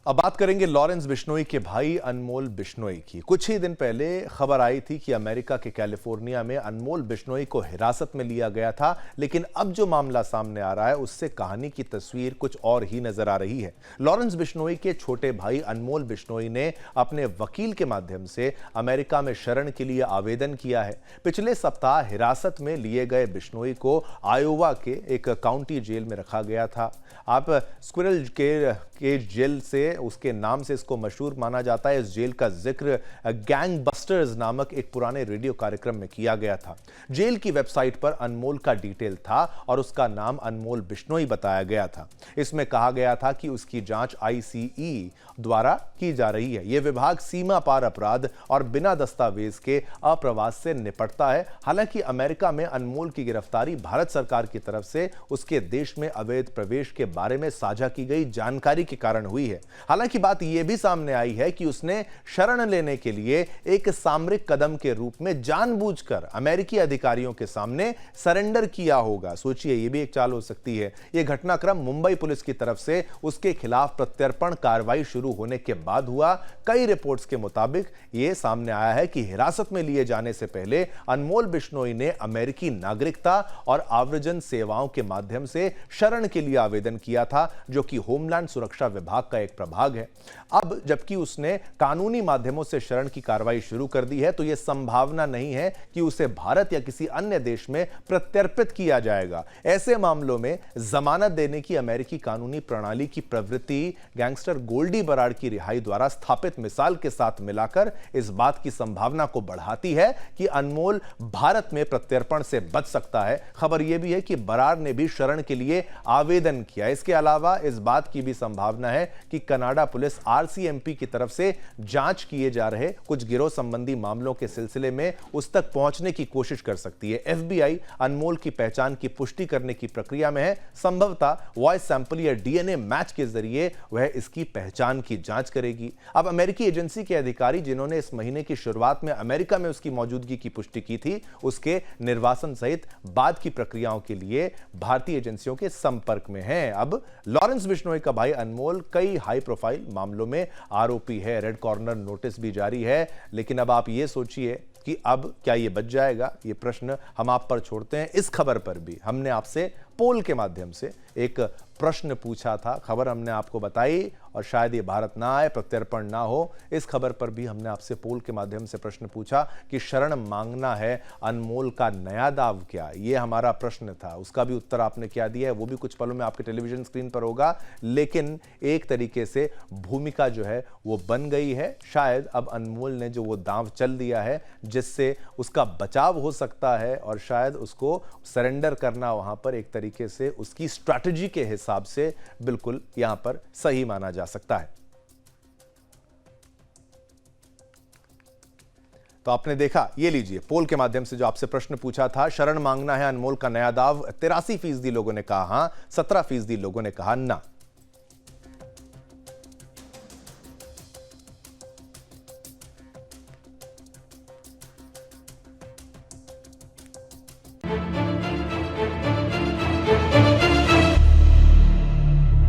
अब बात करेंगे लॉरेंस बिश्नोई के भाई अनमोल बिश्नोई की। कुछ ही दिन पहले खबर आई थी कि अमेरिका के कैलिफोर्निया में अनमोल बिश्नोई को हिरासत में लिया गया था, लेकिन अब जो मामला सामने आ रहा है उससे कहानी की तस्वीर कुछ और ही नजर आ रही है। लॉरेंस बिश्नोई के छोटे भाई अनमोल बिश्नोई ने अपने वकील के माध्यम से अमेरिका में शरण के लिए आवेदन किया है। पिछले सप्ताह हिरासत में लिए गए बिश्नोई को आयोवा के एक काउंटी जेल में रखा गया था। आप स्क्विरल के जेल से, उसके नाम से इसको मशहूर माना जाता है। इस जेल का जिक्र गैंग बस्टर्स नामक एक पुराने रेडियो कार्यक्रम में किया गया था। जेल की वेबसाइट पर अनमोल का डिटेल था और उसका नाम अनमोल बिश्नोई बताया गया था। इसमें कहा गया था कि उसकी जांच आईसीई द्वारा की जा रही है। यह विभाग सीमा पार अपराध और बिना दस्तावेज के अप्रवास से निपटता है। हालांकि अमेरिका में अनमोल की गिरफ्तारी भारत सरकार की तरफ से उसके देश में अवैध प्रवेश के बारे में साझा की गई जानकारी के कारण हुई है। हालांकि बात यह भी सामने आई है कि उसने शरण लेने के लिए एक सामरिक कदम के रूप में जानबूझकर अमेरिकी अधिकारियों के सामने सरेंडर किया होगा। सोचिए, यह भी एक चाल हो सकती है। यह घटनाक्रम मुंबई पुलिस की तरफ से उसके खिलाफ प्रत्यर्पण कार्रवाई शुरू होने के बाद हुआ। कई रिपोर्ट्स के मुताबिक यह सामने आया है कि हिरासत में लिए जाने से पहले अनमोल बिश्नोई ने अमेरिकी नागरिकता और आव्रजन सेवाओं के माध्यम से शरण के लिए आवेदन किया था, जो कि होमलैंड सुरक्षा विभाग का एक प्रभाग है। अब जबकि उसने कानूनी माध्यमों से शरण की कार्रवाई शुरू कर दी है, तो यह संभावना नहीं है कि उसे भारत या किसी अन्य देश में प्रत्यर्पित किया जाएगा। ऐसे मामलों में जमानत देने की अमेरिकी कानूनी प्रणाली की प्रवृत्ति गैंगस्टर गोल्डी बराड़ की रिहाई द्वारा स्थापित मिसाल के साथ मिलाकर इस बात की संभावना को बढ़ाती है कि अनमोल भारत में प्रत्यर्पण से बच सकता है। खबर यह भी है कि बराड़ ने भी शरण के लिए आवेदन किया। इसके अलावा इस बात की भी संभावना है कि कनाडा पुलिस आरसीएमपी की तरफ से जांच किए जा रहे कुछ गिरोह संबंधी मामलों के सिलसिले में उस तक पहुंचने की कोशिश कर सकती है। एफबीआई अनमोल की पहचान की पुष्टि करने की प्रक्रिया में है। संभवतः वॉइस सैंपल या डीएनए मैच के जरिए वह इसकी पहचान की जांच करेगी। अब अमेरिकी एजेंसी के अधिकारी जिन्होंने इस महीने की शुरुआत में अमेरिका में उसकी मौजूदगी की पुष्टि की थी, उसके निर्वासन सहित बाद की प्रक्रियाओं के लिए भारतीय एजेंसियों के संपर्क में हैं। अब लॉरेंस बिश्नोई का भाई अनमोल कई हाई प्रोफाइल मामलों में आरोपी है। रेड कॉर्नर नोटिस भी जारी है। लेकिन अब आप ये सोचिए कि अब क्या ये बच जाएगा? ये प्रश्न हम आप पर छोड़ते हैं। इस खबर पर भी हमने आपसे पोल के माध्यम से एक प्रश्न पूछा था। खबर हमने आपको बताई और शायद ये भारत ना आए, प्रत्यर्पण ना हो। इस खबर पर भी हमने आपसे पोल के माध्यम से प्रश्न पूछा कि शरण मांगना है अनमोल का नया दाव क्या? ये हमारा प्रश्न था। उसका भी उत्तर आपने क्या दिया है वो भी कुछ पलों में आपके टेलीविजन स्क्रीन पर होगा। लेकिन एक तरीके से भूमिका जो है वो बन गई है। शायद अब अनमोल ने जो वो दांव चल दिया है जिससे उसका बचाव हो सकता है और शायद उसको सरेंडर करना वहां पर एक तरीके से उसकी स्ट्रैटेजी के हिसाब से बिल्कुल यहां पर सही माना जा सकता है। तो आपने देखा, ये लीजिए पोल के माध्यम से जो आपसे प्रश्न पूछा था, शरण मांगना है अनमोल का नया दाव, 83% लोगों ने कहा हां, 17% लोगों ने कहा ना।